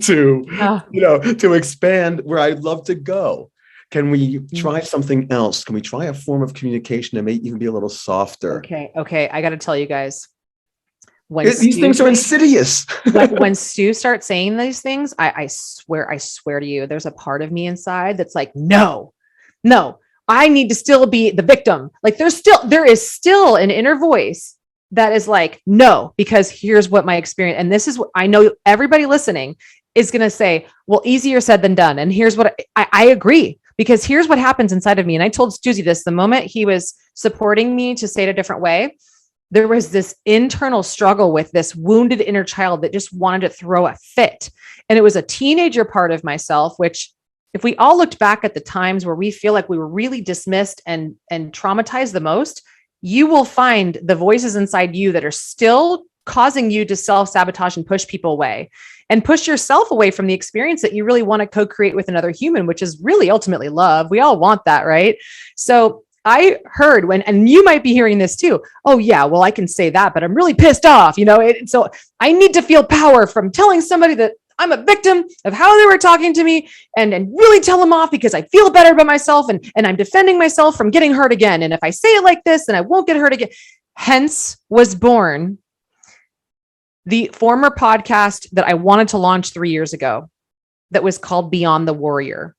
to expand where I'd love to go. Can we try something else? Can we try a form of communication that may even be a little softer? Okay. I got to tell you guys, these things are insidious. when Stu starts saying these things, I swear to you, there's a part of me inside that's like, no, I need to still be the victim. Like there is still an inner voice that is like, no, because here's what my experience, and this is what I know everybody listening is going to say, well, easier said than done. And here's what I agree, because here's what happens inside of me. And I told Stuzy this the moment he was supporting me to say it a different way. There was this internal struggle with this wounded inner child that just wanted to throw a fit. And it was a teenager part of myself, which if we all looked back at the times where we feel like we were really dismissed and traumatized the most, you will find the voices inside you that are still causing you to self-sabotage and push people away and push yourself away from the experience that you really want to co-create with another human, which is really ultimately love. We all want that, right? So I heard and you might be hearing this too. Oh yeah, well, I can say that, but I'm really pissed off, so I need to feel power from telling somebody that I'm a victim of how they were talking to me and really tell them off because I feel better about myself and I'm defending myself from getting hurt again. And if I say it like this, then I won't get hurt again. Hence was born the former podcast that I wanted to launch 3 years ago that was called Beyond the Warrior.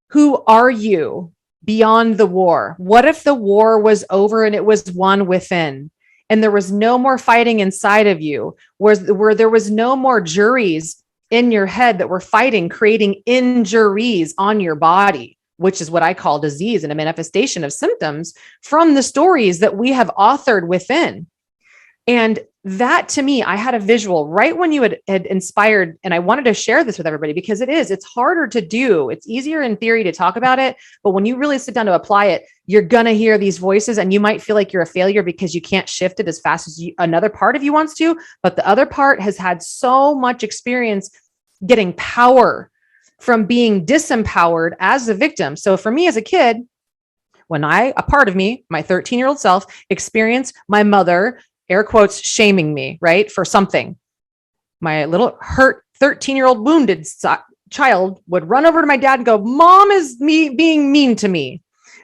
Who are you beyond the war? What if the war was over and it was won within? And there was no more fighting inside of you, where there was no more juries in your head that were fighting, creating injuries on your body, which is what I call disease and a manifestation of symptoms from the stories that we have authored within. And that, to me, I had a visual right when you had inspired, and I wanted to share this with everybody because it's harder to do. It's easier in theory to talk about it, but when you really sit down to apply it, you're going to hear these voices and you might feel like you're a failure because you can't shift it as fast as another part of you wants to, but the other part has had so much experience getting power from being disempowered as a victim. So for me as a kid, when a part of me, my 13-year-old self, experienced my mother, air quotes, shaming me, right, for something. My little hurt 13-year-old wounded child would run over to my dad and go, Mom is being mean to me.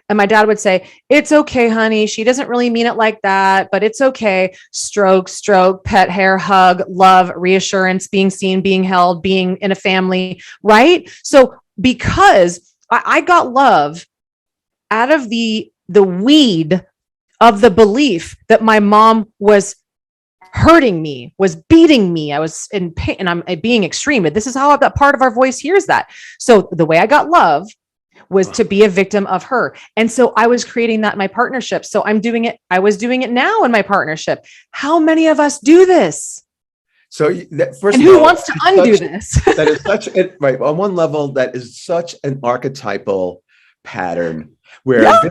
And my dad would say, it's okay, honey. She doesn't really mean it like that, but it's okay. Stroke, pet hair, hug, love, reassurance, being seen, being held, being in a family, right? So because I got love out of the weed of the belief that my mom was hurting me, was beating me. I was in pain and I'm being extreme. But this is how that part of our voice hears that. So the way I got love was to be a victim of her. And so I was creating that in my partnership. So I was doing it now in my partnership. How many of us do this? So first, and who wants to undo this? That is right. On one level, that is such an archetypal pattern where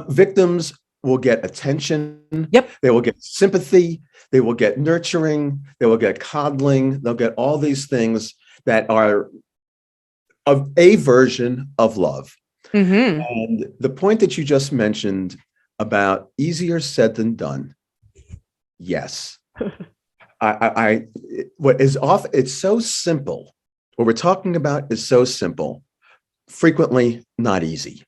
victims will get attention. Yep. They will get sympathy. They will get nurturing. They will get coddling. They'll get all these things that are of a version of love. Mm-hmm. And the point that you just mentioned about easier said than done. Yes. It's so simple. What we're talking about is so simple, frequently not easy.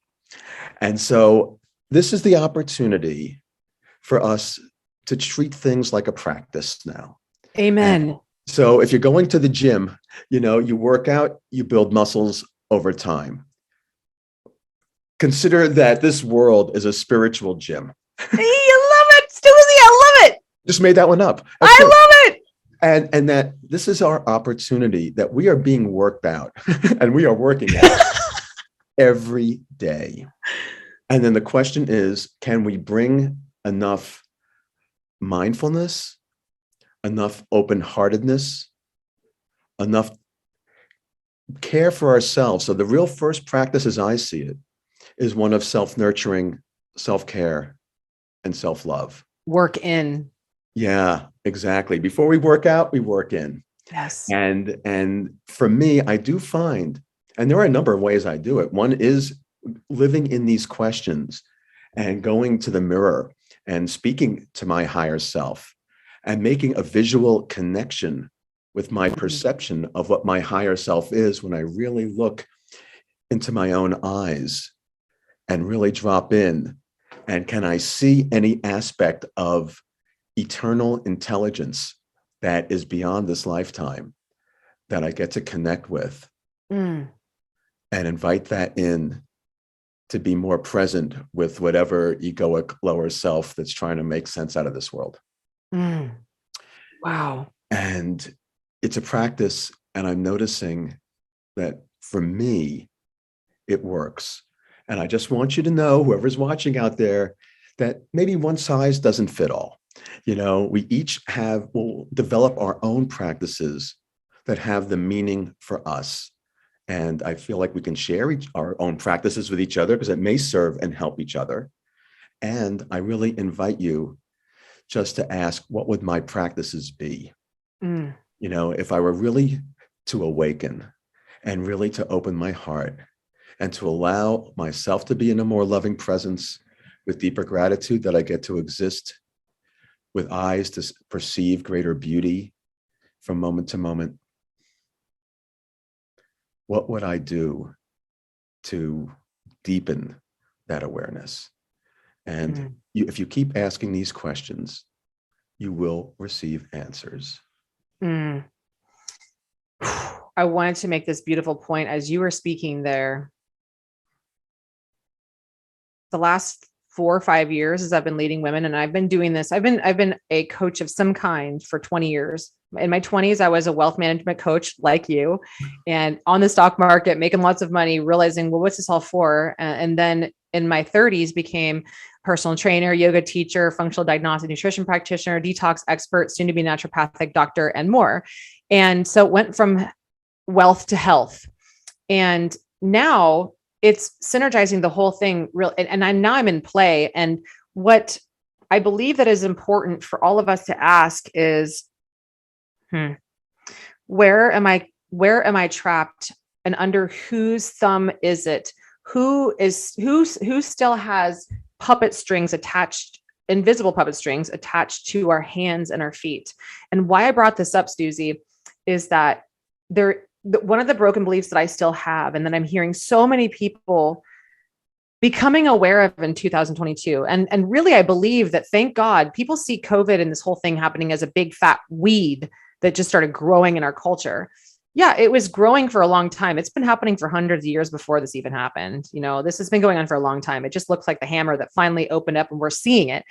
And so this is the opportunity for us to treat things like a practice now. Amen. And so if you're going to the gym, you work out, you build muscles over time. Consider that this world is a spiritual gym. Hey, I love it, Stuzy. I love it. Just made that one up. I love it. And that this is our opportunity, that we are being worked out and we are working out every day. And then the question is, can we bring enough mindfulness, enough open-heartedness, enough care for ourselves. So the real first practice, as I see it, is one of self-nurturing, self-care, and self-love. Work in. Yeah, exactly. Before we work out, we work in. Yes. And for me, I do find, and there are a number of ways I do it. One is living in these questions and going to the mirror and speaking to my higher self and making a visual connection with my perception of what my higher self is when I really look into my own eyes and really drop in. And can I see any aspect of eternal intelligence that is beyond this lifetime that I get to connect with and invite that in to be more present with whatever egoic lower self that's trying to make sense out of this world. Wow. And it's a practice, and I'm noticing that for me, it works. And I just want you to know, whoever's watching out there, that maybe one size doesn't fit all. We each will develop our own practices that have the meaning for us. And I feel like we can share our own practices with each other because it may serve and help each other. And I really invite you just to ask, what would my practices be? If I were really to awaken and really to open my heart and to allow myself to be in a more loving presence with deeper gratitude that I get to exist with eyes to perceive greater beauty from moment to moment, what would I do to deepen that awareness? And if you keep asking these questions, you will receive answers. I wanted to make this beautiful point as you were speaking there. The last 4 or 5 years as I've been leading women, and I've been doing this. I've been a coach of some kind for 20 years. In my 20s, I was a wealth management coach like you, and on the stock market, making lots of money, realizing, well, what's this all for? And then in my 30s, became personal trainer, yoga teacher, functional diagnostic nutrition practitioner, detox expert, soon to be naturopathic doctor, and more. And so it went from wealth to health. And now it's synergizing the whole thing real. And now I'm in play. And what I believe that is important for all of us to ask is, where am I trapped, and under whose thumb is it? Who still has puppet strings attached, invisible puppet strings attached to our hands and our feet? And why I brought this up, Stuzy, is that one of the broken beliefs that I still have, and that I'm hearing so many people becoming aware of in 2022. And really, I believe that, thank God, people see COVID and this whole thing happening as a big fat weed that just started growing in our culture. Yeah, it was growing for a long time. It's been happening for hundreds of years before this even happened. This has been going on for a long time. It just looks like the hammer that finally opened up and we're seeing it.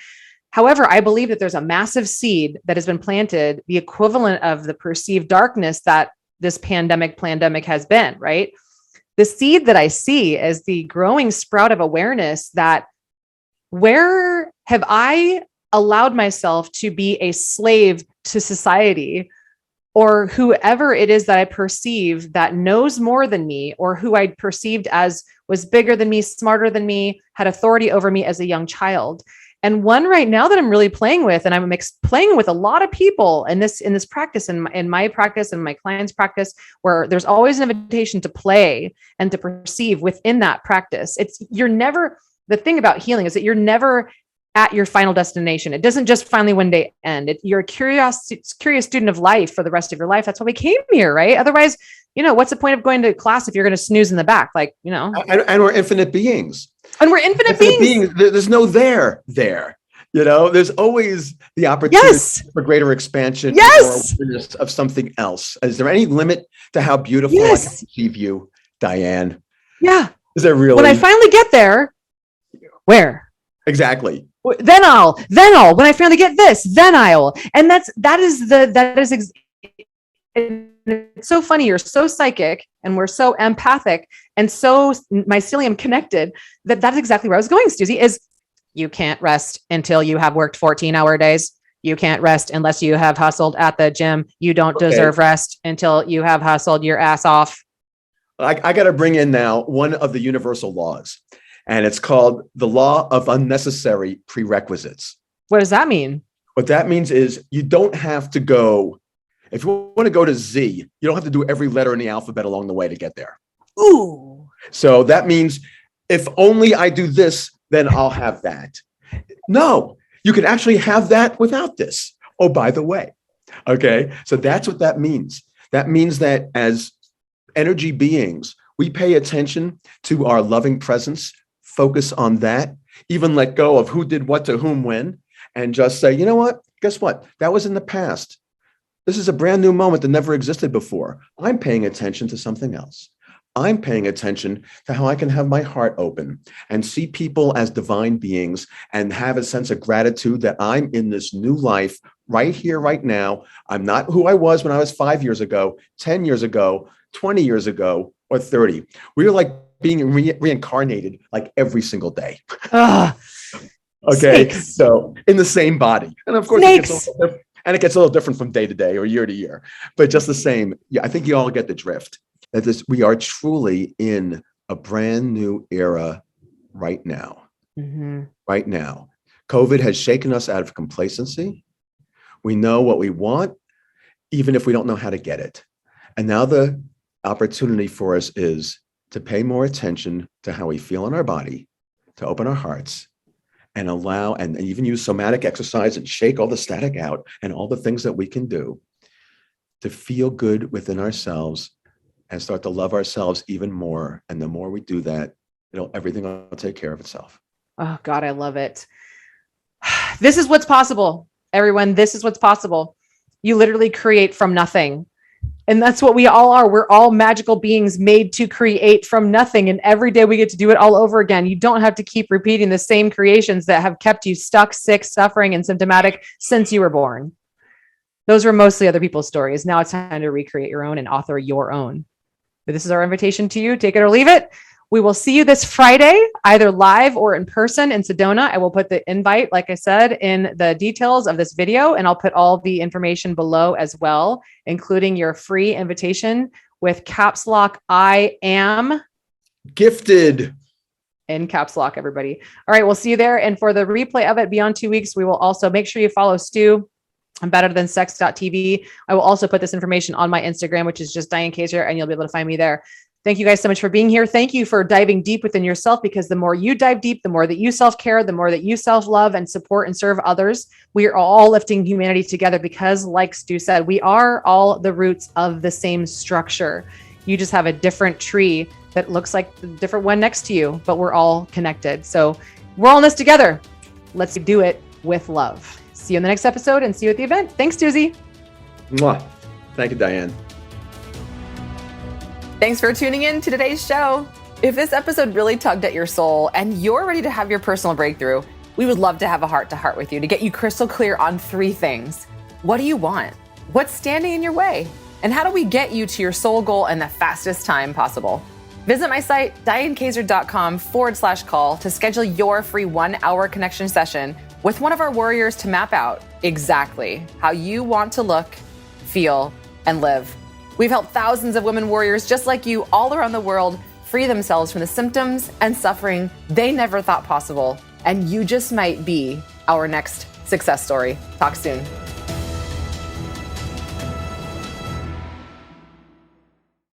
However, I believe that there's a massive seed that has been planted, the equivalent of the perceived darkness that this pandemic has been, right? The seed that I see is the growing sprout of awareness that, where have I allowed myself to be a slave to society, or whoever it is that I perceive that knows more than me, or who I perceived as was bigger than me, smarter than me, had authority over me as a young child. And one right now that I'm really playing with, and I'm playing with a lot of people in this practice, in my practice and my clients' practice, where there's always an invitation to play and to perceive within that practice. The thing about healing is that you're never at your final destination. It doesn't just finally one day end. You're a curious student of life for the rest of your life. That's why we came here, right? Otherwise, what's the point of going to class if you're going to snooze in the back? And we're infinite beings. And we're infinite beings. There's no there. There's always the opportunity for greater expansion or awareness of something else. Is there any limit to how beautiful I can perceive you, Diane? Yeah. Is there really? When I finally get there, where? Exactly. Then I'll, when I finally get this, then I'll. And it's so funny. You're so psychic and we're so empathic and so mycelium connected that's exactly where I was going, Stuzy, is you can't rest until you have worked 14-hour days. You can't rest unless you have hustled at the gym. You don't deserve rest until you have hustled your ass off. I got to bring in now one of the universal laws, and it's called the law of unnecessary prerequisites. What does that mean? What that means is you don't have to go, if you want to go to Z, you don't have to do every letter in the alphabet along the way to get there. Ooh. So that means if only I do this, then I'll have that. No, you can actually have that without this. Oh, by the way. Okay. So that's what that means. That means that as energy beings, we pay attention to our loving presence, focus on that, even let go of who did what to whom when, and just say, you know what? Guess what? That was in the past. This is a brand new moment that never existed before. I'm paying attention to something else. I'm paying attention to how I can have my heart open and see people as divine beings and have a sense of gratitude that I'm in this new life right here, right now. I'm not who I was when I was 5 years ago, 10 years ago, 20 years ago, or 30. We're like being reincarnated like every single day. Okay, snakes. So in the same body. And of course, it gets a little different from day to day or year to year, but just the same. Yeah, I think you all get the drift. That we are truly in a brand new era right now. Mm-hmm. Right now. COVID has shaken us out of complacency. We know what we want, even if we don't know how to get it. And now the opportunity for us is to pay more attention to how we feel in our body, to open our hearts, and allow, and even use somatic exercise and shake all the static out and all the things that we can do to feel good within ourselves and start to love ourselves even more. And the more we do that, everything will take care of itself. Oh God, I love it. This is what's possible, everyone. This is what's possible. You literally create from nothing. And that's what we all are. We're all magical beings made to create from nothing. And every day we get to do it all over again. You don't have to keep repeating the same creations that have kept you stuck, sick, suffering, and symptomatic since you were born. Those were mostly other people's stories. Now it's time to recreate your own and author your own. But this is our invitation to you. Take it or leave it. We will see you this Friday, either live or in person in Sedona. I will put the invite, like I said, in the details of this video, and I'll put all the information below as well, including your free invitation with caps lock, I am gifted. In caps lock, everybody. All right, we'll see you there. And for the replay of it beyond 2 weeks, we will also make sure you follow Stu on betterthansex.tv. I will also put this information on my Instagram, which is just Diane Kazer, and you'll be able to find me there. Thank you guys so much for being here. Thank you for diving deep within yourself, because the more you dive deep, the more that you self-care, the more that you self-love and support and serve others. We are all lifting humanity together because, like Stu said, we are all the roots of the same structure. You just have a different tree that looks like the different one next to you, but we're all connected. So we're all in this together. Let's do it with love. See you in the next episode and see you at the event. Thanks, Susie. Mwah. Thank you, Diane. Thanks for tuning in to today's show. If this episode really tugged at your soul and you're ready to have your personal breakthrough, we would love to have a heart-to-heart with you to get you crystal clear on 3 things. What do you want? What's standing in your way? And how do we get you to your soul goal in the fastest time possible? Visit my site, dianekazer.com/call to schedule your free 1-hour connection session with one of our warriors to map out exactly how you want to look, feel, and live. We've helped thousands of women warriors just like you all around the world free themselves from the symptoms and suffering they never thought possible. And you just might be our next success story. Talk soon.